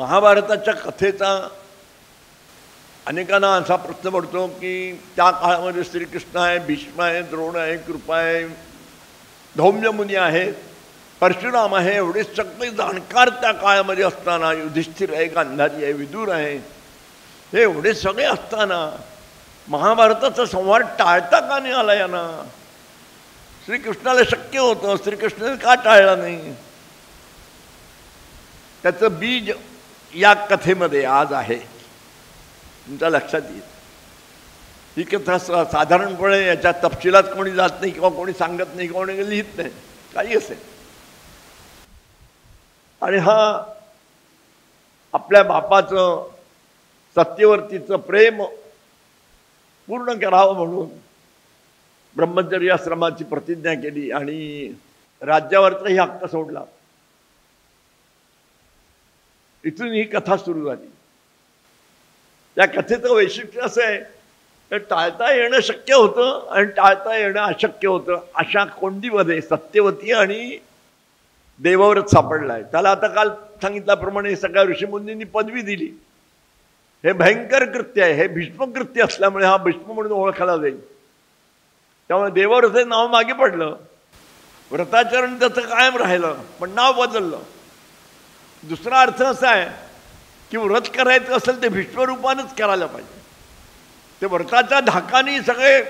महाभारताच्या कथेचा अनेकांना असा प्रश्न पडतो की त्या काळामध्ये श्रीकृष्ण आहे, भीष्म आहे, द्रोण आहे, कृपा आहे, धौम्य मुनी आहे, परशुराम आहे, एवढे सगळे जाणकार त्या काळामध्ये असताना, युधिष्ठिर आहे, गांधारी आहे, विदुर आहे, हे एवढे सगळे असताना महाभारताचा संवाद टाळता का नाही आला यांना? श्रीकृष्णाला शक्य होतं, श्रीकृष्णाने का टाळला नाही? त्याचं बीज या कथेमध्ये आज आहे, तुमच्या लक्षात येईल. ही कथा साधारणपणे याच्या तपशिलात कोणी जात नाही किंवा कोणी सांगत नाही, कोणी लिहित नाही, काही असेल. आणि हा आपल्या बापाचं सत्यवतीचं प्रेम पूर्ण करावं म्हणून ब्रह्मचर्य आश्रमाची प्रतिज्ञा केली आणि राज्यावरचाही हक्क सोडला. इथून ही कथा सुरू झाली. या कथेचं वैशिष्ट्य असं आहे तर टाळता येणं शक्य होतं आणि टाळता येणं अशक्य होतं. अशा कोंडीमध्ये सत्यवती आणि देवव्रत सापडलाय. त्याला आता काल सांगितल्याप्रमाणे सगळ्या ऋषीमुनींनी पदवी दिली. हे भयंकर कृत्य आहे, हे भीष्म कृत्य असल्यामुळे हा भीष्म म्हणून ओळखला जाईल. त्यामुळे देवव्रत हे नाव मागे पडलं. व्रताचरण त्याचं कायम राहिलं पण नाव बदललं. दुसरा अर्थ असा आहे की व्रत करायचं असेल ते विश्वरूपानंच करायला पाहिजे. ते व्रताच्या धाकाने सगळे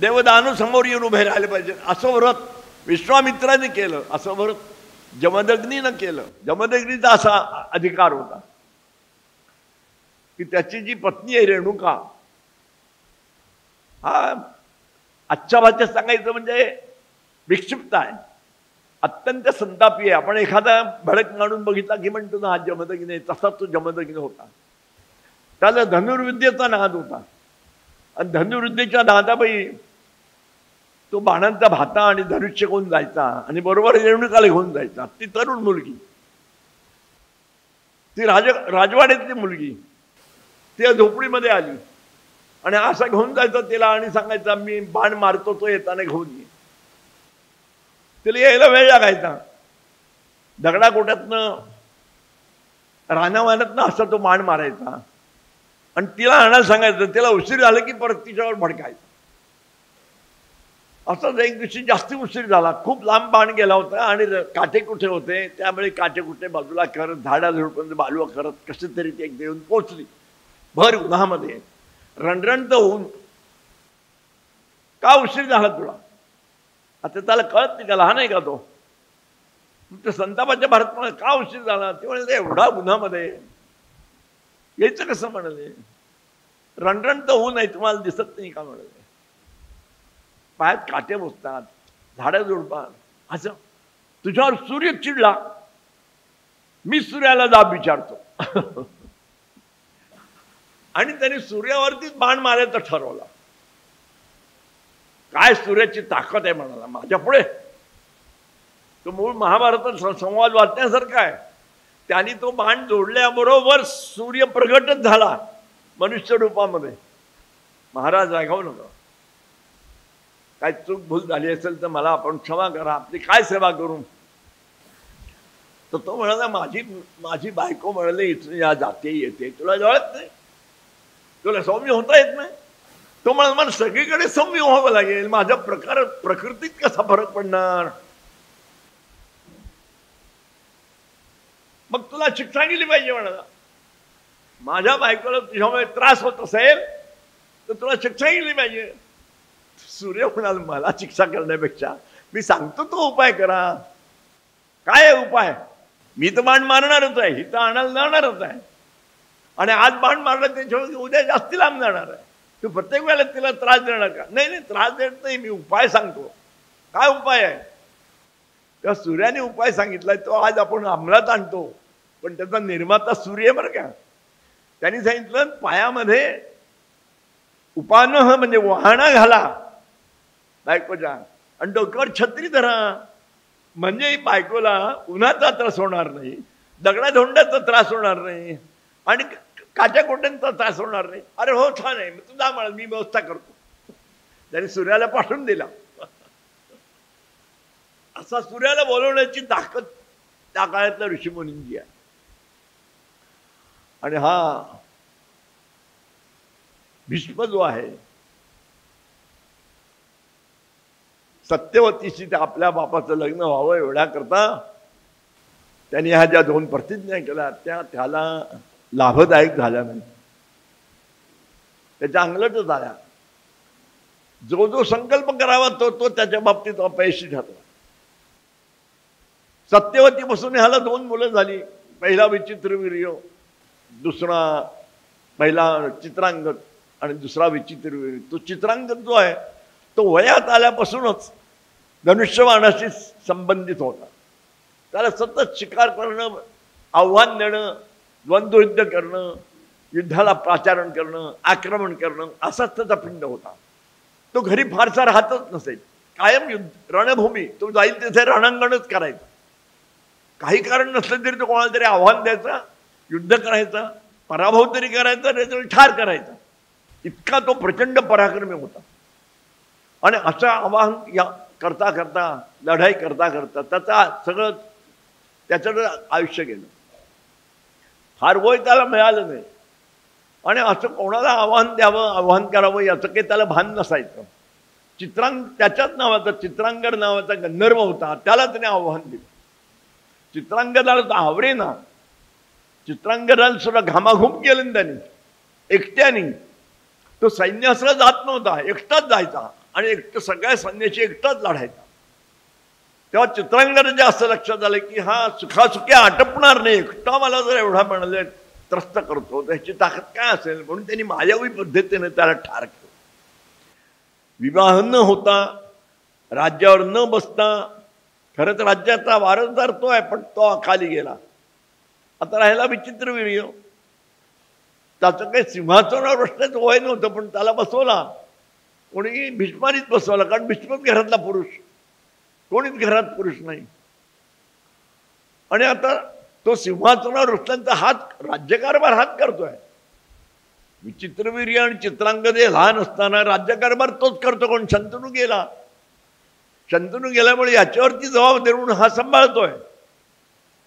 देवदानू समोर येऊन उभे राहिले पाहिजे. असं व्रत विश्वामित्राने केलं, असं व्रत जमदग्नीनं केलं. जमदग्नीचा असा अधिकार होता की त्याची जी पत्नी आहे रेणुका, हा आजच्या भाषेत सांगायचं म्हणजे विक्षिप्त आहे, अत्यंत संतापी आहे. आपण एखादा भडक माणूस बघितला की म्हणतो ना हा जमदग्नी, तसा तो जमदग्नी होता. त्याला धनुर्विद्येचा नाद होता आणि धनुर्विद्येच्या नादाबाई तो बाणांचा भाता आणि धनुष्य घेऊन जायचा आणि बरोबर रेणुकाला घेऊन जायचा. ती तरुण मुलगी, ती राजवाड्यातली मुलगी, ती झोपडीमध्ये आली आणि असा घेऊन जायचा तिला आणि सांगायचा मी बाण मारतो, तो येताना घेऊन ये. तिला यायला वेळ लागायचा. दगडाकोट्यातनं रानावानातनं असा तो बाण मारायचा आणि तिला आणायला सांगायचं. तिला उशीर झाला की परत तिच्यावर भडकायचं. असंच एक दिवशी जास्ती उशीर झाला, खूप लांब बाण गेला होता आणि काटे कुठे होते, त्यामुळे काटे कुठे बाजूला करत झाडा झुडपं बालवा करत कसे तरी ते एक देऊन पोचली. भर उन्हामध्ये रणरणत होऊन, का उशीर झाला तुला? आता त्याला कळत नाही का, लहान आहे का तो? तर संतापाच्या भारत का उशीर झाला? ते म्हणाले एवढा उन्हामध्ये यायचं कसं म्हणाले? रणरणत होऊ नाही तुम्हाला दिसत नाही का म्हणाले? पायात काटे बसतात, झाडं झुडपात, असं तुझ्यावर सूर्य चिडला, मी सूर्याला जाब विचारतो. आणि त्यांनी सूर्यावरतीच बाण मारायचं ठरवलं. काय सूर्याची ताकद आहे म्हणाला माझ्या पुढे. तो मूळ महाभारतात संवाद वाचण्यासारखा आहे. त्यांनी तो बाण जोडल्याबरोबर सूर्य प्रगटच झाला मनुष्य रूपामध्ये. महाराज रागावू नका, काय चूक भूल झाली असेल तर मला आपण क्षमा करा, आपली काय सेवा करू? तर तो म्हणाला माझी बायको म्हणाले इथून या जाती येते, तुला जळत नाही, तुला सौम्य होता येत नाही. तो म्हणाला मला सगळीकडे सौम्य व्हावं लागेल, माझ्या प्रकृतीत कसा फरक पडणार? मग तुला शिक्षा दिली पाहिजे म्हणाला. माझ्या बायकोला तुझ्यामुळे त्रास होत असेल तर तुला शिक्षा दिली पाहिजे. सूर्य म्हणाल मला शिक्षा करण्यापेक्षा मी सांगतो तो उपाय करा. काय आहे उपाय? मी तर बाण मारणारच आहे, ही तर आणायला जाणारच आहे आणि आज बाण मारलं त्याच्यावर उद्या जास्ती लांब जाणार आहे. तू प्रत्येक वेळेला तिला त्रास देणार का? नाही त्रास देत नाही, मी उपाय सांगतो. काय उपाय आहे? त्या सूर्याने उपाय सांगितलाय तो आज आपण अंमलात आणतो, पण त्याचा निर्माता सूर्य बरं का. त्यांनी सांगितलं पायामध्ये उपानह म्हणजे वाहना घाला बायकोच्या आणि डोक्यावर छत्री धरा, म्हणजे बायकोला उन्हाचा त्रास होणार नाही, दगडाधोंडाचा त्रास होणार नाही आणि काट्या कोट्यांचा त्रास होणार नाही. अरे हो छान आहे, तू जा म्हणा, मी व्यवस्था करतो. त्यांनी सूर्याला पाठवून दिला. असा सूर्याला बोलवण्याची ताकद त्या काळातल्या ऋषीमुनींची आहे. आणि हा भीष्म जो आहे सत्यवतीशी त्या आपल्या बापाचं लग्न व्हावं एवढ्या करता त्यांनी ह्या ज्या 2 प्रतिज्ञा केल्या त्याला लाभदायक झाल्या नाही, त्याच्या अंगलटच झाल्या. जो जो संकल्प करावा तो त्याच्या बाबतीत अपयशी ठरला. सत्यवतीपासून ह्याला 2 मुलं झाली. पहिला विचित्रवीर्य, दुसरा पहिला चित्रांगद आणि दुसरा विचित्रवीर्य. तो चित्रांगद जो आहे तो वयात आल्यापासूनच धनुष्यबाणाशी संबंधित होता. त्याला सतत शिकार करणं, आव्हान देणं, द्वंद्वयुद्ध करणं, युद्धाला प्राचारण करणं, आक्रमण करणं असाच त्याचा पिंड होता. तो घरी फारसा राहतच नसेल, कायम युद्ध रणभूमी. तो जाईल तिथे रणांगणच करायचा. काही कारण नसलं तरी तो कोणाला तरी आव्हान द्यायचा, युद्ध करायचा, पराभव तरी करायचा, नाही ठार करायचा. इतका तो प्रचंड पराक्रमी होता. आणि असं आवाहन या करता करता, लढाई करता करता त्याचं आयुष्य गेलं. फार वय त्याला मिळालं नाही. आणि असं कोणाला आव्हान द्यावं, आव्हान करावं याचं काही त्याला भान नसायचं. त्याच्याच नावाचा चित्रांगद नावाचा गंधर्व होता, त्याला त्याने आव्हान दिलं. चित्रांगदाला तर आवरेना. चित्रांगदाला सुद्धा घामाघूम केलं त्यांनी एकट्याने. तो सैन्यासला जात नव्हता, एकटाच जायचा आणि सगळ्या सैन्याशी एकटाच लढायचा. तेव्हा चित्रांगदाच्या असं लक्षात आलं की हा सुखासुखी आटपणार नाही, एकटा मला जर एवढा म्हणाले त्रस्त करतो त्याची ताकद काय असेल. म्हणून त्यांनी मायावी पद्धतीने त्याला ठार केलं. विवाह न होता, राज्यावर न बसता, खरंच राज्याचा वारसदार तो आहे पण तो अकाली गेला. आता राहिला विचित्रवीर्य. त्याचं काही सिंहासनावर बसण्याचं वय नव्हतं पण त्याला बसवला कोणी, भीष्मानीच बसवला. कारण भीष्मच घरातला पुरुष, कोणीच घरात पुरुष नाही. आणि आता तो सिंहासनावर बसल्यानंतर हात राज्यकारभार हात करतोय. विचित्रवीर्य आणि चित्रांगद हे लहान असताना राज्यकारभार तोच करतो. कोण शंतनू गेला. शंतनू गेल्यामुळे याच्यावरती जबाबदारी म्हणून हा सांभाळतोय.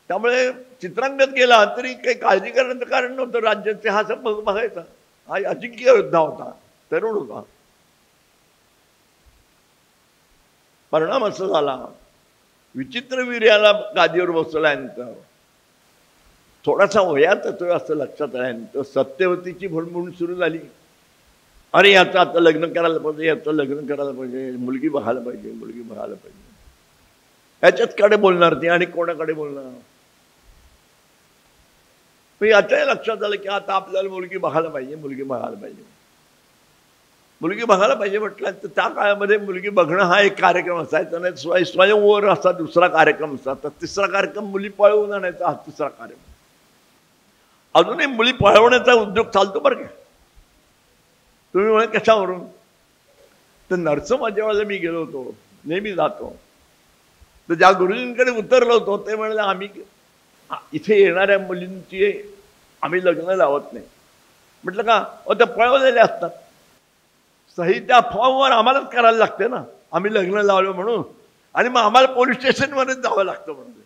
त्यामुळे चित्रांगद गेला तरी काही काळजी करण्याचं कारण नव्हतं. राज्याचे हा संबंध बघायचा. हा अजिंक्य योद्धा होता, तरुण होता. परिणाम असा झाला, विचित्रवीर्याला गादीवर बसवल्यानंतर थोडासा वयात येतोय असं लक्षात आल्यानंतर सत्यवतीची भुणभुण सुरू झाली. अरे याचं आता लग्न करायला पाहिजे, याचं लग्न करायला पाहिजे, मुलगी बघायला पाहिजे, मुलगी बघायला पाहिजे. याच्याच कडे बोलणार ती आणि कोणाकडे बोलणार. याच्याही लक्षात आलं की आता आपल्याला मुलगी बघायला पाहिजे, मुलगी बघायला पाहिजे. मुलगी बघायला पाहिजे म्हटलं तर त्या काळामध्ये मुलगी बघणं हा एक कार्यक्रम असायचा. नाही स्वयंवर असा दुसरा कार्यक्रम असा. तर तिसरा कार्यक्रम मुली पळवून आणायचा, हा तिसरा कार्यक्रम. अजूनही मुली पळवण्याचा उद्योग चालतो बरं का. तुम्ही म्हणे कशावरून, तर नरसोबाच्या मी गेलो होतो, नेहमी जातो. तर ज्या गुरुजींकडे उतरलो होतो ते म्हणाले आम्ही इथे येणाऱ्या मुलींची आम्ही लग्न लावत नाही. म्हटलं का, त्या पळवलेले असतात. सही त्या फॉर्मवर आम्हालाच करायला लागते ना, आम्ही लग्न लावलं म्हणून. आणि मग आम्हाला पोलीस स्टेशनमध्येच जावं लागतं म्हणून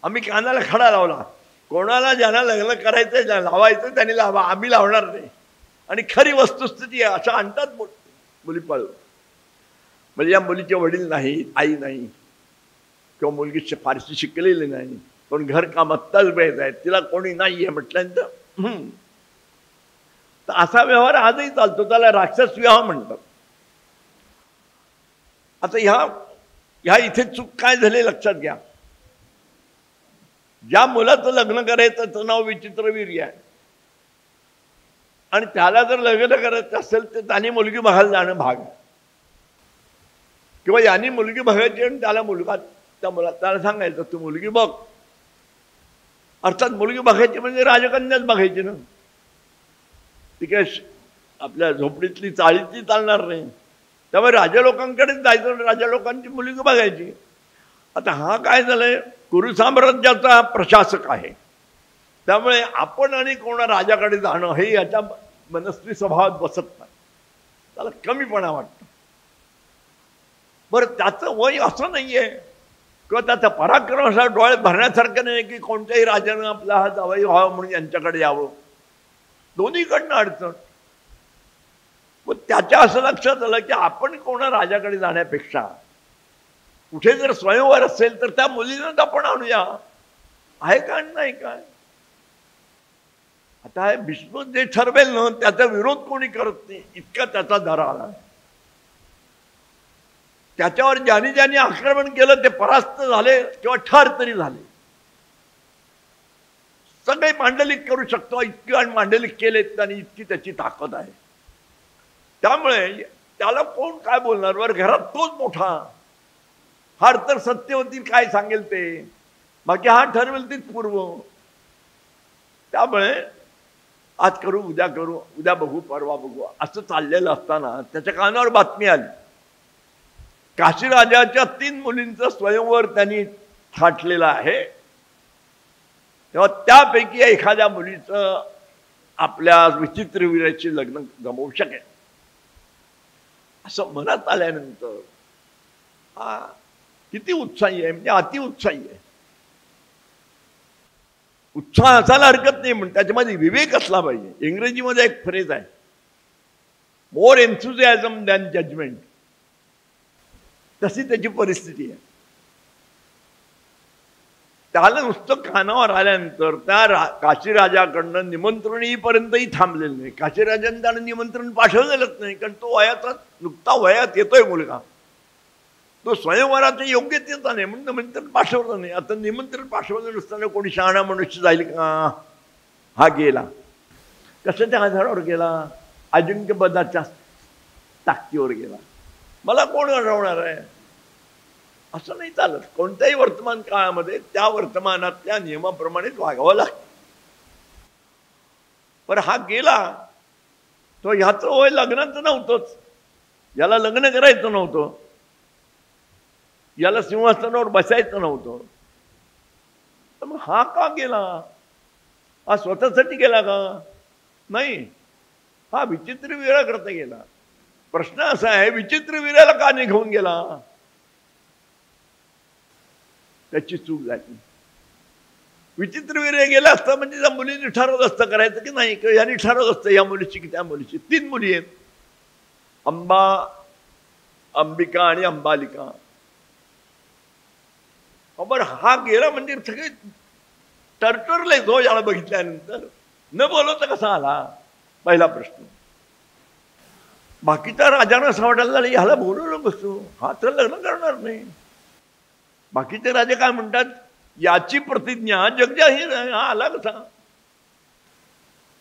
आम्ही कानाला खडा लावला. कोणाला ज्यांना लग्न करायचं लावायचं त्यांनी लावा, आम्ही लावणार नाही. आणि खरी वस्तुस्थिती अशा आणतात मुली पळवून. म्हणजे या मुलीचे वडील नाही, आई नाही, किंवा मुलगी फारशी शिकलेली नाही, पण घरकामात तलबेज आहे, तिला कोणी नाही आहे म्हटल्यानंतर तर असा व्यवहार आजही चालतो. त्याला राक्षस विवाह म्हणतात. आता ह्या इथे चूक काय झाली लक्षात घ्या. ज्या मुलाचं लग्न करायचं त्याचं नाव विचित्रवीर्य आहे आणि त्याला जर लग्न करायचं असेल तर त्याने मुलगी बघायला जाणं भाग आहे. किंवा यांनी मुलगी बघायची आणि त्याला मुलगा त्याला सांगायचं तू मुलगी बघ. अर्थात मुलगी बघायची म्हणजे राजकन्याच बघायची ना. ती काय आपल्या झोपडीतली चाळीतली चालणार नाही. त्यामुळे राजा लोकांकडेच जायचं, राजा लोकांची मुलगी बघायची. आता हा काय झालंय, कुरु साम्राज्याचा प्रशासक आहे. त्यामुळे आपण आणि कोणा राजाकडे जाणं हे याच्या मनस्वी स्वभावात बसत नाही. त्याला कमीपणा वाटतं. बरं त्याचं वय असं नाहीये किंवा त्याचा पराक्रम असा डोळे भरण्यासारखं नाही की कोणत्याही राजानं आपला हा जावई व्हावं म्हणून यांच्याकडे यावं. दोन्हीकडनं अडचण. मग त्याच्या असं लक्षात आलं की आपण कोणा राजाकडे जाण्यापेक्षा कुठे जर स्वयंवर असेल तर त्या मुलीलाच आपण आणूया. आहे का नाही काय? आता हे भीष्म जे ठरवेल ना त्याचा विरोध कोणी करत नाही, इतका त्याचा धरा आला. त्याच्यावर ज्याने ज्याने आक्रमण केलं ते परास्त झाले किंवा ठार तरी झाले. सगळे मांडलिक करू शकतो इतकी, आणि मांडलिक केलेत आणि इतकी त्याची ताकद आहे. त्यामुळे त्याला कोण काय बोलणार? वर घरात तोच मोठा, हार तर सत्यवती काय सांगेल ते, बाकी हा ठरवेल तीच पूर्व. त्यामुळे आज करू, उद्या करू, उद्या बघू, परवा बघू असं चाललेलं असताना त्याच्या कानावर बातमी आली. काशीराजाच्या 3 मुलींचं स्वयंवर त्यांनी थाटलेलं आहे. तेव्हा त्यापैकी एखाद्या मुलीचं आपल्या विचित्रवीराची लग्न जमवू शकेल असं मनात आल्यानंतर हा किती उत्साही आहे, म्हणजे अति उत्साही आहे. उत्साह असायला हरकत नाही, पण त्याच्यामध्ये विवेक असला पाहिजे. इंग्रजीमध्ये एक फ्रेज आहे, मोर एन्थुझियाझम दॅन जजमेंट. तशी त्याची परिस्थिती आहे. त्याला नुसतं कानावर आल्यानंतर त्या काशीराजाकडनं निमंत्रण येईपर्यंतही थांबलेलं नाही. काशीराजाने त्याला निमंत्रण पाठवलेलंच नाही, कारण तो वयाचा नुकता वयात येतोय मुलगा, तो स्वयंवराचं योग्यतेचा नाही म्हणून निमंत्रण पाठवलं नाही. आता निमंत्रण पाठवलं नसताना कोणी शहाणा मनुष्य जाईल का? हा गेला. कशाच्या आधारावर गेला? अजिंक्यपदाच्या ताकदीवर गेला. मला कोण अडवणार आहे असं नाही चालत. कोणत्याही वर्तमान काळामध्ये त्या वर्तमानातल्या नियमाप्रमाणेच वागावं लागतं. पण हा गेला, तो ह्याचं वय लग्नाचं नव्हतंच, याला लग्न करायचं नव्हतं, याला सिंहासनावर बसायचं नव्हतं. तर मग हा का गेला? हा स्वतःसाठी गेला का? नाही, हा विचित्रवीरा करता गेला. प्रश्न असा आहे, विचित्रवीराला का नाही घेऊन गेला? त्याची चूक झाली. विचित्रवीर गेला असता म्हणजे त्या मुलीने ठरवलं असतं करायचं की नाही, किंवा यांनी ठरवलं असतं या मुलीची की त्या मुलीची. 3 मुली आहेत, अंबा, अंबिका आणि अंबालिका. बरं, हा गेला म्हणजे सगळे टरटरले जो याला बघितल्यानंतर. न बोलवता कसा आला? पहिला प्रश्न. बाकीच्या राजांना असं वाटायला लागलं ह्याला बोलवलं बसतो, हा तर लग्न करणार नाही. बाकीचे राजे काय म्हणतात, याची प्रतिज्ञा जगजाहीर आहे, हा आला कसा?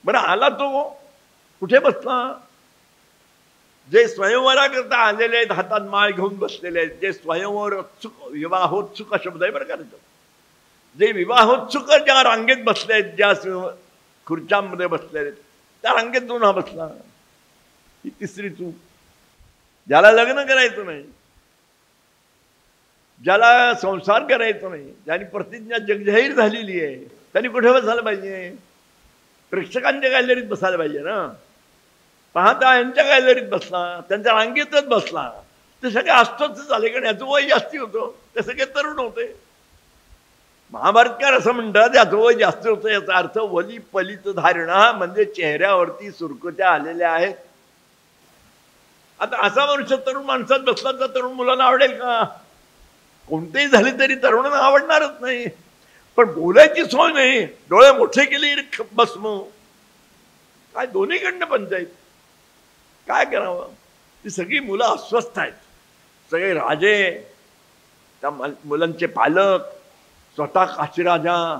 बरं, आला तो कुठे बसला? जे स्वयंवराकरता आलेले आहेत, हातात माळ घेऊन बसलेले आहेत, जे स्वयंवर विवाहोत्सुक शब्द आहे बरं का, जे विवाहोत्सुक ज्या रांगेत बसले आहेत, ज्या खुर्च्यांमध्ये बसलेले आहेत, त्या रांगेतून हा बसला. ही तिसरी चूक. ज्याला लग्न करायचं नाही, ज्याला संसार करायचा नाही, ज्याने प्रतिज्ञा जगजाहीर झालेली आहे, त्यांनी कुठे बसायला पाहिजे? प्रेक्षकांच्या गॅलरीत बसायला पाहिजे ना. पाहता यांच्या गॅलरीत बसला, त्यांच्या रांगेतच बसला, ते सगळे अस्वस्थ झाले, कारण याचं वय जास्ती होतं, ते सगळे तरुण होते. महाभारतकार असं म्हणतात याचं वय जास्त होतं, याचा अर्थ वली पलित धारणा म्हणजे चेहऱ्यावरती सुरकुत्या आलेल्या आहेत. आता असा मनुष्य तरुण माणसात बसला तर तरुण मुलांना आवडेल का? कोणतेही झाले तरी तरुणांना आवडणारच नाही. पण बोलायची सोय नाही, डोळे मोठे केले बसमो, काय दोन्हीकडनं पंचायत. काय करावं? ती सगळी मुलं अस्वस्थ आहेत, सगळे राजे, त्या मुलांचे पालक, स्वतः काशीराजा.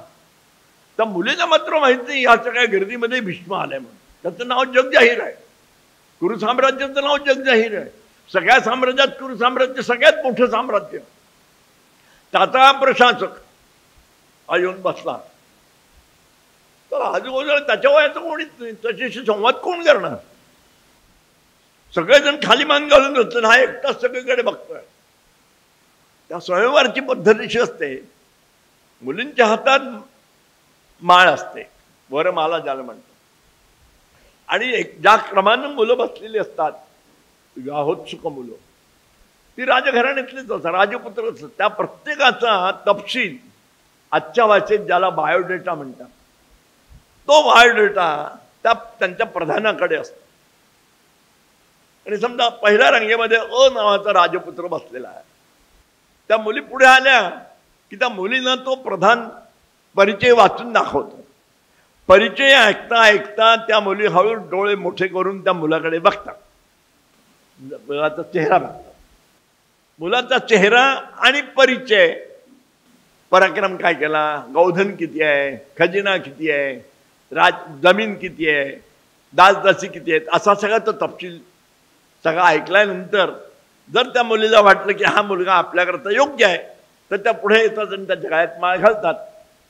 त्या मुलीला मात्र माहित नाही या सगळ्या गर्दीमध्ये भीष्म आलाय म्हणून. त्याचं नाव जगजाहीर आहे, कुरु साम्राज्याचं नाव जगजाहीर आहे. सगळ्या साम्राज्यात कुरु साम्राज्य सगळ्यात मोठं साम्राज्य. त्याचा प्रशासक येऊन बसला, तर आजूबाजूला त्याच्या वयाचं कोणीच नाही, त्याच्याशी संवाद कोण करणार? सगळेजण खाली मान घालून बसले, हा एकटाच सगळीकडे बघतोय. त्या स्वयंवराची पद्धत अशी असते, मुलींच्या हातात माळ असते, वरमाला ज्याला म्हणतात, आणि ज्या क्रमानं मुलं बसलेली असतात, विवाहोत्सुक मुलं, ती राजघराण्यातलीच असतात, राजपुत्र असतात. त्या प्रत्येकाचा तपशील आजच्या भाषेत ज्याला बायोडेटा म्हणतात, तो बायोडेटा त्यांच्या प्रधानाकडे असतं. आणि समजा पहिल्या रांगेमध्ये नावाचा राजपुत्र बसलेला आहे. त्या मुली पुढे आल्या की त्या मुलींना तो प्रधान परिचय वाचून दाखवतो. परिचय ऐकता ऐकता त्या मुली हळू डोळे मोठे करून त्या मुलाकडे बघतात. मुलाचा चेहरा बघतात. मुलाचा चेहरा आणि परिचय, पराक्रम काय केला, गौधन किती आहे, खजिना किती आहे, जमीन किती आहे, दासदासी किती आहेत, असा सगळा तो तपशील सगळा ऐकल्यानंतर जर त्या मुलीला वाटलं की हा मुलगा आपल्याकरता योग्य आहे तर त्या पुढे येतात आणि त्याच्या गळ्यात माळ घालतात.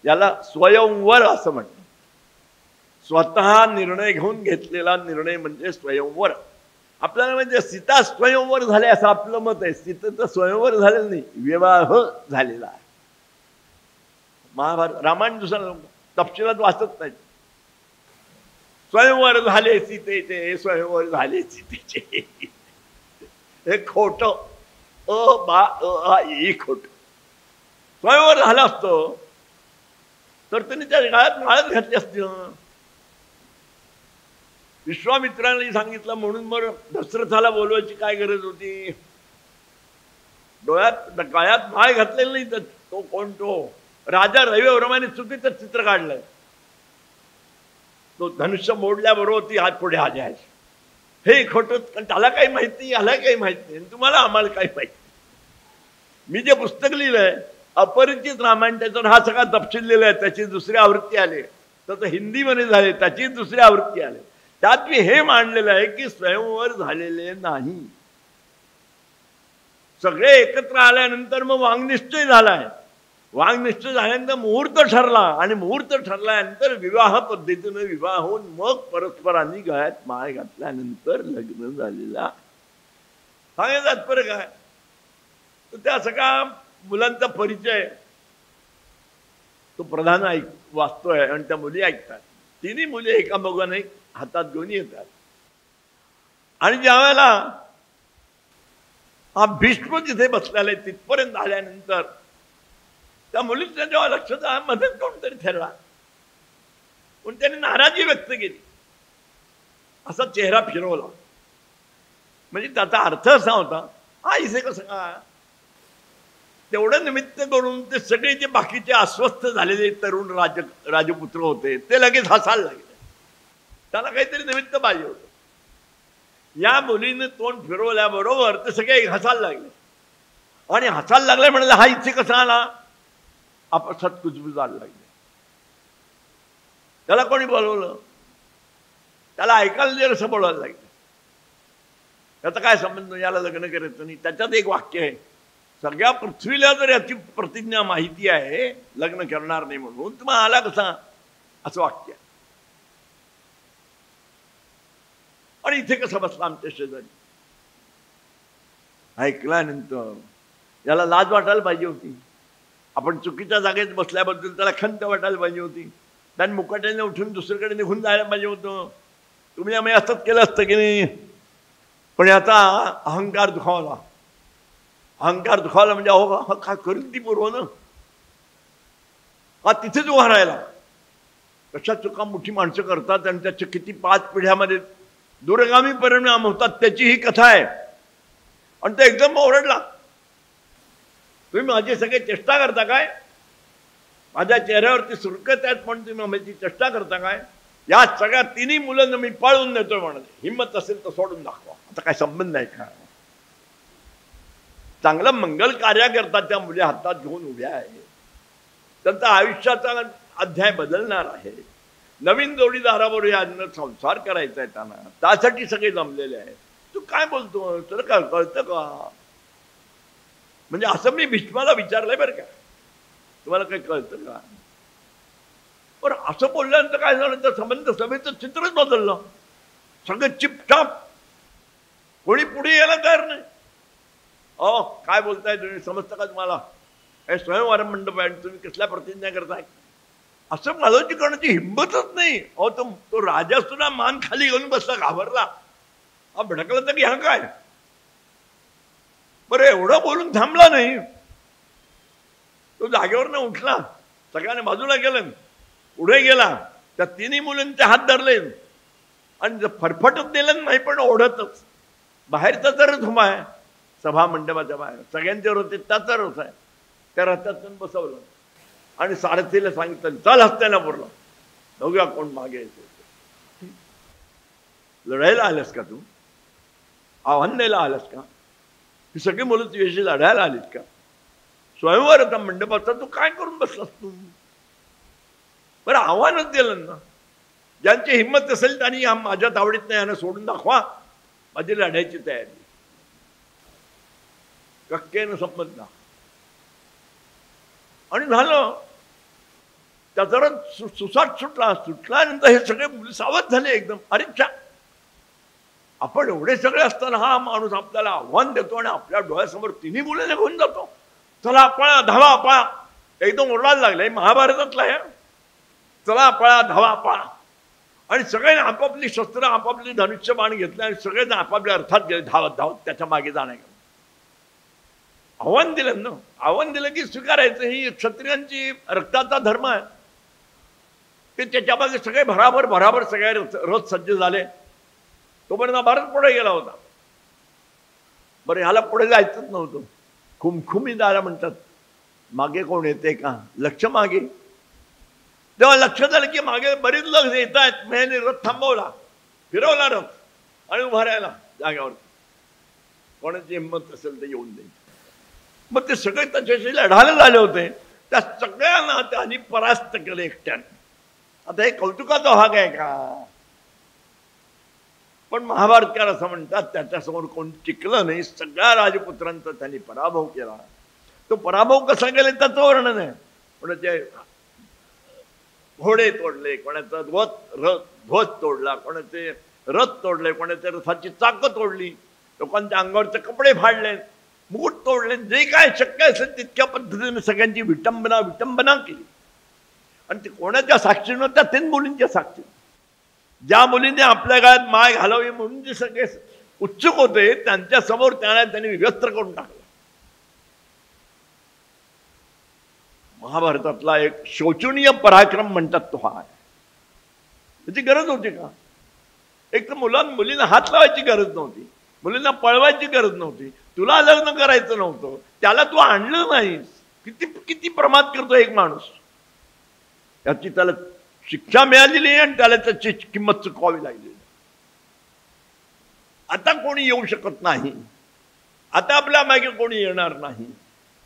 याला स्वयंवर असं म्हणतात. स्वतः निर्णय घेऊन घेतलेला निर्णय म्हणजे स्वयंवर. आपल्याला म्हणजे सीता स्वयंवर झाले असं आपलं मत आहे. सीतेचं स्वयंवर झालेलं नाही, विवाह झालेला आहे. महाभारत रामायण दुसरं तपशिलात वाचत नाही. स्वयंवर झाले सीतेचे, स्वयंवर झाले सीतेचे, हे खोट. खोट. स्वयंवर झालं असतं तर त्यांनी त्या काळात माळच घातली असती. विश्वामित्रांनी सांगितलं म्हणून मग दशरथाला बोलवायची काय गरज होती. डोळ्यात काळ्यात माळ घातलेली नाही तर तो कोण, तो राजा रविवर्माने चुकीचं चित्र काढलंय. तो धनुष्य मोडल्याबरोबर ती हात पुढे आली आहे. हे खोटं, कारण त्याला काही माहिती, याला काही माहिती नाही, तुम्हाला आम्हाला काही माहिती. मी जे पुस्तक लिहिलंय अपरिचित रामायण, त्याच्यावर हा सगळा तपशील लिहिलाय. त्याची दुसरी आवृत्ती आली, तर हिंदीमध्ये झाले, त्याची दुसरी आवृत्ती आली. त्यात मी हे मांडलेलं आहे की स्वयंवर झालेले नाही. सगळे एकत्र आल्यानंतर मग वांगनिश्चय झालाय. वांगनिश्चय झाल्यानंतर मुहूर्त ठरला आणि मुहूर्त ठरल्यानंतर विवाह पद्धतीने विवाह होऊन मग परस्परांनी गळ्यात माळ घातल्यानंतर लग्न झालेला. सांगायचं तात्पर्य काय, तर त्या सगळ्या मुलांचा परिचय तो प्रधान वाचतोय आणि त्या मुली ऐकतात. तिन्ही मुली एकामागोन एक हातात घेऊन येतात. आणि ज्या वेळेला हा भीष्म जिथे बसलेला आहे तिथपर्यंत आल्यानंतर त्या मुलीच्या जेव्हा लक्षात आलं मध्येच कोणतरी ठरला, पण त्याने नाराजी व्यक्त केली, असा चेहरा फिरवला. म्हणजे त्याचा अर्थ असा होता, हा इथे कसं का. तेवढं निमित्त करून ते सगळे जे बाकीचे अस्वस्थ झालेले तरुण राजपुत्र होते ते लगेच हसायला लागले. त्याला काहीतरी निमित्त पाहिजे होतं. या मुलीने तोंड फिरवल्याबरोबर ते सगळे हसायला लागले. आणि हसायला लागले म्हणाले, हा इथे कसा आला. आपसात कुजबुजायला लागले. त्याला कोणी बोलवलं, त्याला ऐकायला दे असं बोलायला लागले. त्याचा काय संबंध, याला लग्न करायचं नाही. त्याच्यात एक वाक्य आहे, सगळ्या पृथ्वीला जर याची प्रतिज्ञा माहिती आहे लग्न करणार नाही म्हणून, तुम्हाला आला कसा, असं वाक्य आहे. आणि इथे कसं बसला आमच्या शेजारी. ऐकल्यानंतर याला लाज वाटायला पाहिजे होती. आपण चुकीच्या जागेत बसल्याबद्दल त्याला खंत वाटायला पाहिजे होती. त्याने मुकाट्याने उठून दुसरीकडे निघून जायला पाहिजे होतं. तुम्ही आम्ही असंच केलं असतं की नाही. पण याचा अहंकार दुखावला. अहंकार दुखावला म्हणजे अहो काय करेल ती पूर्व ना, हा तिथेच उभा राहिला. कशा चुका मोठी माणसं करतात आणि त्याच्या किती 5 पिढ्यामध्ये दूरगामी परिणाम होतात त्याची ही कथा आहे. आणि तो एकदम ओरडला, तुम्ही माझी सगळे चेष्टा करता काय, माझ्या चेहऱ्यावरती सुरकत आहेत पण तुम्ही माझी चेष्टा करता काय. या सगळ्या तिन्ही मुलांना मी पळवून नेतोय म्हणाले. हिंमत असेल तर सोडून दाखवा. आता काय संबंध आहे का. चांगलं मंगल कार्य करतात त्या मुली हातात घेऊन उभ्या आहेत. त्यांचा आयुष्याचा अध्याय बदलणार आहे. नवीन जोडीदाराबरोबर यांना संसार करायचा आहे त्यांना, त्यासाठी सगळे जमलेले आहेत. तू काय बोलतो, तुला काय कळतं का. म्हणजे असं मी भीष्माला विचारलंय बरं का, तुम्हाला काही कळतं का. पण असं बोलल्यानंतर काय झालं, तर संबंध सभेचं चित्रच बदललं. सगळं चिपटाप, कोणी पुढे यायला तयार नाही. काय बोलताय तुम्ही, समजतं का तुम्हाला, हे स्वयंवर मंडप आहे, तुम्ही कसल्या प्रतिज्ञा करताय. असं मालोची करण्याची हिंमतच नाही. तो राजा सुद्धा मान खाली घेऊन बसला, घाबरला. भडकला तर की हा काय. बरं एवढं बोलून थांबला नाही, तो जागेवर उठला, सगळ्यांनी बाजूला गेलं, पुढे गेला, त्या तिन्ही मुलांचे हात धरले आणि फरफटत दिलं नाही, पण ओढतच. बाहेरचा तर रथ उभा आहे सभा मंडपाच्या बाहेर, सगळ्यांच्या रथात त्याचा रथ आहे. त्या रथातून बसवलं आणि सारथीला सांगितलं, चल हस्तिनापूरला, बघूया कोण मागे यायचं. लढायला आल्यास का तू? आव्हान द्यायला आलास का? ही सगळी मुलं तुझ्याशी लढायला आलीत का? स्वयंवर होता मंडपाचा, तू काय करून बसलास तू? बरं आव्हानच दिलं ना. ज्यांची हिंमत असेल त्यांनी माझ्या तावडीत नाही यानं सोडून दाखवा, माझी लढायची तयारी. कक्केनं समजला आणि झालं. त्याचा सुसाट सुटल्यानंतर हे सगळे मुलं सावध झाले एकदम. अरे चा, आपण एवढे सगळे असताना हा माणूस आपल्याला आव्हान देतो आणि आपल्या डोळ्यासमोर तिन्ही मुलं घेऊन जातो. चला पळा, धावा, पळा. एकदम ओरडायला लागले, महाभारतातला आहे. चला पळा, धावा, पळा. आणि सगळ्यांनी आपापली शस्त्र, आपापली धनुष्य बाण घेतले आणि सगळेजण आपापल्या अर्थात गेले धावत धावत त्याच्या मागे जाणे. आव्हान दिलं ना. आव्हान दिलं की स्वीकारायचं. ही क्षत्रियांची रक्ताचा धर्म आहे. ते त्याच्या मागे सगळे भराभर सगळे रथ सज्ज झाले. तोपर्यंत भारत पुढे गेला होता. बरं ह्याला पुढे जायचंच नव्हतं. खुमखुमी जायला म्हणतात. मागे कोण येते का? लक्ष मागे. तेव्हा लक्ष झालं की मागे बरीच लोक येत आहेत. मी रथ थांबवला, फिरवला रथ आणि उभा राहिला जाग्यावर. कोणाची हिंमत असेल तर येऊन द्यायची. मग ते सगळे त्याच्याशी लढायला झाले होते. त्या सगळ्यांना त्यांनी परास्त केलं एकट्याने. आता हे कौतुकाचा भाग आहे का? पण महाभारतकार असं म्हणतात त्याच्यासमोर कोण टिकलं नाही. सगळ्या राजपुत्रांचा त्यांनी पराभव केला. तो पराभव कसा केला त्याचं वर्णन आहे. कोणाचे घोडे तोडले, कोणाचा ध्वज तोडला, कोणाचे रथ तोडले, कोणाच्या रथाची चाकं तोडली, लोकांच्या अंगावरचे कपडे फाडले, मुकुट तोडले. जे काय शक्य असेल तितक्या पद्धतीने सगळ्यांची विटंबना केली. आणि ते कोणाच्या साक्षीनं? त्या 3 मुलींच्या साक्षी. ज्या मुलीने आपल्या गळ्यात माय घालावी म्हणून जे सगळे उत्सुक होते त्यांच्या समोर त्यांनी व्यस्त्र करून टाकलं. महाभारतातला एक शोचनीय पराक्रम म्हणतात तो हा आहे. त्याची गरज होती का? एक तर मुलींना हात लावायची गरज नव्हती, मुलींना पळवायची गरज नव्हती, तुला लग्न करायचं नव्हतं, त्याला तू आणलं नाहीस. किती किती प्रमाद करतो एक माणूस. याची त्याला शिक्षा मिळालेली आणि त्याला त्याची किंमत चुकवावी लागली. आता कोणी येऊ शकत नाही, आता आपल्या मागे कोणी येणार नाही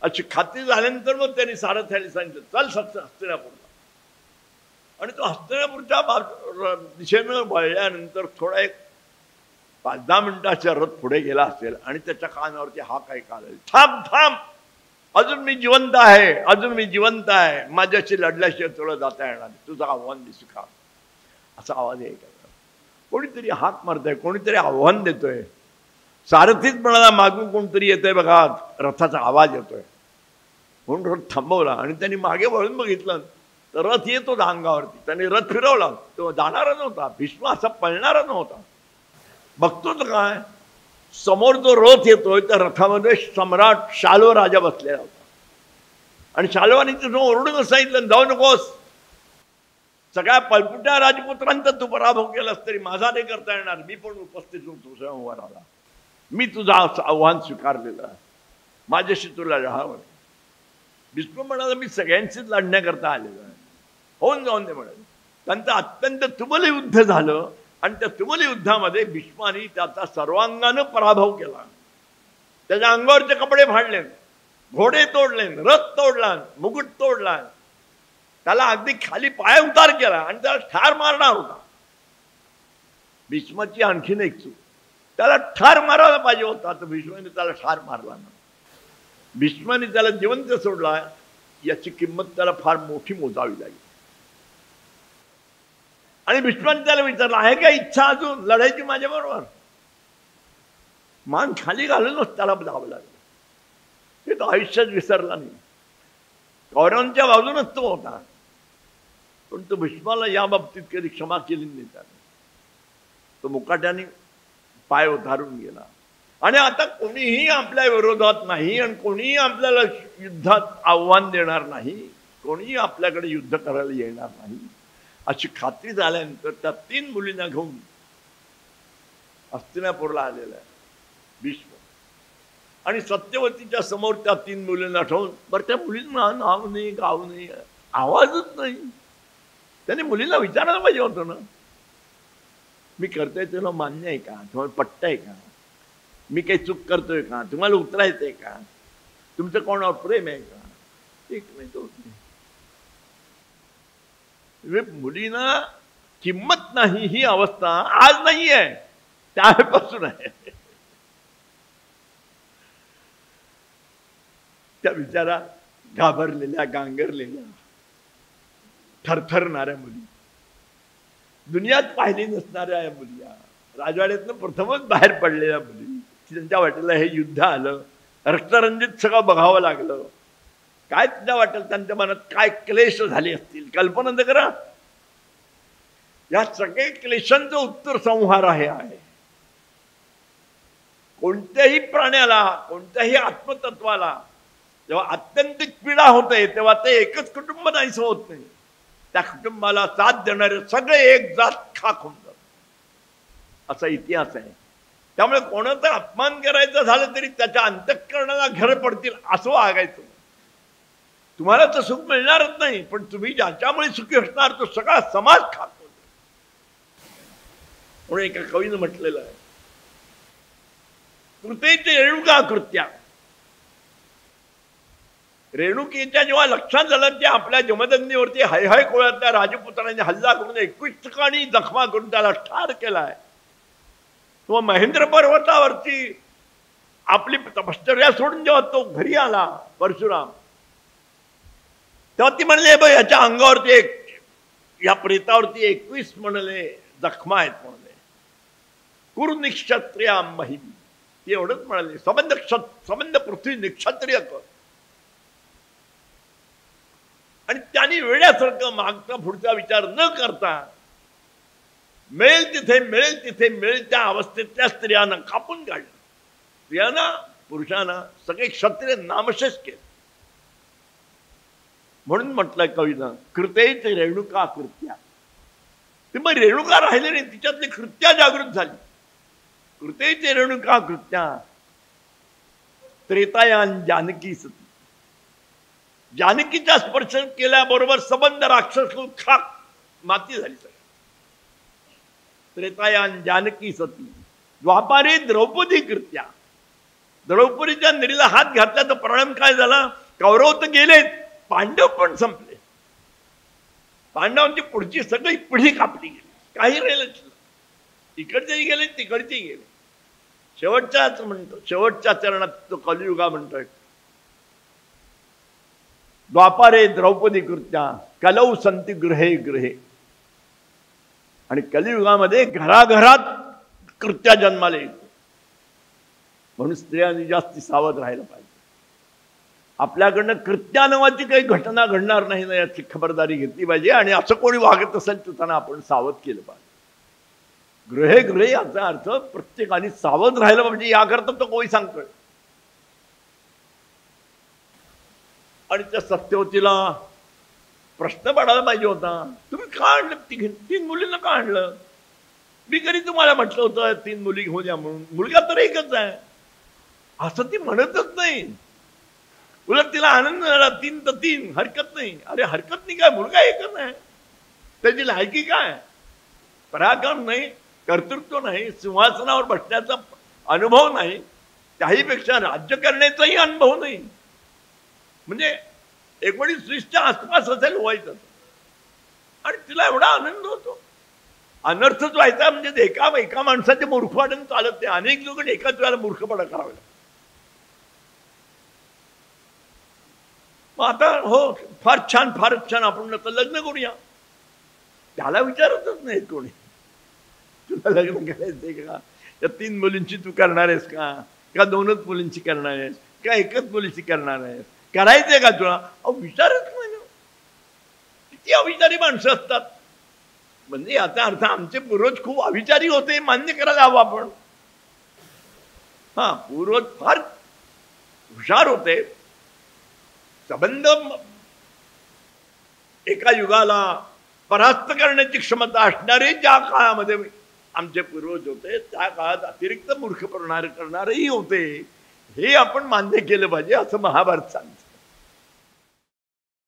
अशी खात्री झाल्यानंतर मग त्यांनी सारथ्याला सांगितलं, चल हस्तिनापूरला. आणि तो हस्तिनापूरच्या दिशेनं वळल्यानंतर थोडा एक 5-10 मिनिटाचा रथ पुढे गेला असेल आणि त्याच्या कानावरती हा काय काल, थांब थांब, अजून मी जिवंत आहे, अजून मी जिवंत आहे, माझ्याशी लढल्याशिवाय तुला जाता येणार नाही, तुझं आव्हान दिसू का? असा आवाज यायचा. कोणीतरी हाक मारतोय, कोणीतरी आव्हान देतोय. सारथीच म्हणाला मागून कोणतरी येतोय बघा, रथाचा आवाज येतोय. म्हणून रथ थांबवला आणि त्यांनी मागे वळून बघितलं तर रथ येत होता अंगावरती. त्यांनी रथ फिरवला, तो जाणारा नव्हता. भीष्म असा पळणारा नव्हता. बघतो तर काय, समोर जो रथ येतोय त्या रथामध्ये सम्राट शाल्व राजा बसलेला होता. आणि शाल्वाने तिथून ओरडून सांगितलं, जाऊ नकोस, सगळ्या पलपुट्या राजपुत्रांचा तू पराभव केलास तरी माझा नाही करता येणार. मी पण उपस्थित होतो संवादाला, मी तुझं आव्हान स्वीकारलेलं आहे, माझ्याशी तुला लढावं. भीष्म म्हणाला, मी सगळ्यांशीच लढण्याकरता आलेलो आहे, होऊन जाऊन दे म्हणाले. त्यांचं अत्यंत तुमल युद्ध झालं आणि त्या तुमल युद्धामध्ये भीष्माने त्याचा सर्वांगानं पराभव केला. त्याच्या अंगावरचे कपडे फाडले, घोडे तोडले, रथ तोडला, मुकुट तोडला, त्याला अगदी खाली पाय उतार केला आणि त्याला ठार मारणार होता. भीष्माची आणखीन एक चूक, त्याला ठार मारायला पाहिजे होता, तर भीष्माने त्याला ठार मारला ना. भीष्माने त्याला जिवंत सोडला, याची किंमत त्याला फार मोठी मोजावी लागली. आणि भीष्माने त्याला विचारलं, आहे का इच्छा अजून लढायची माझ्याबरोबर? मान खाली घालूनच त्याला जावं लागलं. हे तो आयुष्यात विसरला नाही. कौरवांच्या बाजूनच तो होता, पण तो भीष्माला या बाबतीत कधी क्षमा केली नाही त्याने. तो मुकाट्याने पाय उतारून गेला. आणि आता कोणीही आपल्या विरोधात नाही आणि कोणीही आपल्याला युद्धात आव्हान देणार नाही, कोणीही आपल्याकडे युद्ध करायला येणार नाही अशी खात्री झाल्यानंतर त्या 3 मुलींना घेऊन हस्तिनापूरला आलेला आहे भीष्म. आणि सत्यवतीच्या समोर त्या 3 मुलींना ठेवून, बरं त्या मुलींना नाव नाही, गाव नाही, आवाजच नाही. त्याने मुलींना विचारायला पाहिजे होतं ना, मी करतोय तुला मान्य आहे का, तुम्हाला पटतंय का, मी काही चूक करतोय का, तुम्हाला उतरायचंय का, तुमचं कोणावर प्रेम आहे का. एक नाही तो मुलींना किंमत नाही ही अवस्था आज नाही आहे, त्यापासून आहे. त्या विचारा घाबरलेल्या, गांगरलेल्या, थरथरणाऱ्या मुली, दुनियात पाहिली नसणाऱ्या मुली, राजवाड्यातनं प्रथमच बाहेर पडलेल्या मुली, त्यांच्या वाटेला हे युद्ध आलं, रक्तरंजित सगळं बघावं लागलं. काय तुझ्या वाटेल त्यांच्या मनात काय क्लेश झाले असतील, कल्पना तर करा. या सगळे क्लेशांचं उत्तर संहार आहे. कोणत्याही प्राण्याला, कोणत्याही आत्मतत्वाला जेव्हा अत्यंतिक पीडा होते तेव्हा ते एकच कुटुंब नाहीसं होत नाही, त्या कुटुंबाला साथ देणारे सगळे एक जात खाक होऊन जातात, असा इतिहास आहे. त्यामुळे कोणाचा अपमान करायचा झालं तरी त्याच्या अंतःकरणाला घर पडतील असं वागायचं. तुम्हाला तर सुख मिळणारच नाही, पण तुम्ही ज्याच्यामुळे सुखी असणार तो सगळा समाज खाक होतो. म्हणून एका कवीनं म्हटलेलं आहे, कृतेचे रेणुका कृत्या. रेणुकीच्या जेव्हा लक्षात झालं की आपल्या जमदग्नीवरती हयहय कोळ्यातल्या राजपुत्रांनी हल्ला करून 21 ठिकाणी जखमा करून त्याला ठार केलाय, तो महेंद्र पर्वतावरती आपली तपश्चर्या सोडून जेव्हा तो घरी आला परशुराम, तेव्हा ती म्हणले बघ याच्या अंगावरती या प्रेतावरती 21 म्हणले जखमा आहेत म्हणले. कुरुनिक्षत्रिया महिम, ते एवढंच म्हणाले, संबंध पृथ्वी निक्षत्रिय कर. आणि त्यांनी वेड्यासारखं मागचा पुढचा विचार न करता मिळेल तिथे मिळेल त्या अवस्थेतल्या स्त्रियांना कापून काढलं. स्त्रियांना, पुरुषांना सगळे क्षत्रिय नामशेष केले. म्हणून म्हटलंय कवीनं, कृतेच रेणुका कृत्या. ती मग रेणुका राहिले नाही, तिच्यातली कृत्या जागृत झाली. कृतेच रेणुका कृत्या त्रेतायान जानकी सती. जानकीचा स्पर्श केल्याबरोबर सबंध राक्षस खाक माती झाली. त्रेतायान जानकी सती. द्वापारे द्रौपदी कृत्या. द्रौपदीच्या निरीला हात घातला तर परिणाम काय झाला, कौरव तर गेले, पांडव पण संपले. पांडवांची पुढची सगळी पिढी कापली गेली, काही राहिलं. इकडचेही गेले, तिकडचेही गेले. शेवटच्याच म्हणतो, शेवटच्या चरणात तो कलियुगा म्हणतोय, द्वापारे द्रौपदी कृत्या कलौ संती गृहे गृहे. आणि कलियुगामध्ये घराघरात कृत्या जन्माला येतो. म्हणून स्त्रियांनी जास्ती सावध राहायला पाहिजे. आपल्याकडनं कृत्या नावाची काही घटना घडणार नाही ना याची खबरदारी घेतली पाहिजे. आणि असं कोणी वागत असेल तर त्यांना आपण सावध केलं पाहिजे. गृहे गृहे याचा अर्थ प्रत्येकाने सावध राहायला पाहिजे, याकरता तो कोणी सांगतोय. आणि त्या सत्यवतीला प्रश्न पडायला पाहिजे होता, तुम्ही का आणलं 3 मुलींना का आणलं. मी कधी तुम्हाला म्हटलं होतं 3 मुली घेऊन या म्हणून, मुलगा तर एकच आहे असं ती म्हणतच नाही. उलट तिला आनंद झाला, 3 तर 3 हरकत नाही. अरे हरकत नाही काय, मुलगा एकच आहे, त्याची लायकी काय, पराक्रम नाही, कर्तृत्व नाही, सिंहासनावर बसण्याचा अनुभव नाही, त्याहीपेक्षा राज्य करण्याचाही अनुभव नाही. म्हणजे 1920च्या आसपास असेल व्हायचं. आणि तिला एवढा आनंद होतो. अनर्थच व्हायचा म्हणजे एका माणसाचे मूर्खपण चालत नाही. अनेक लोक एकाच वेळेला मूर्खपणा करावे लागतात. मग आता हो फारच छान आपण आता लग्न करूया, त्याला विचारतच नाही कोणी, तुला लग्न करायचंय का, या 3 मुलींची तू करणार आहेस का 2च मुलींची करणार आहेस का 1च मुलीची करणार आहेस, करायचंय का तुला. विचारच नाही. किती अविचारी माणसं असतात. म्हणजे याचा अर्थ आमचे पूर्वज खूप अविचारी होते मान्य करायला हवं आपण. पूर्वज फार हुशार होते. संबंध एका युगाला परास्त करण्याची क्षमता असणारे ज्या काळामध्ये आमचे पूर्वज होते, त्या काळात अतिरिक्त मूर्ख करणारेही होते, हे आपण मान्य केलं पाहिजे असं महाभारत सांगतं.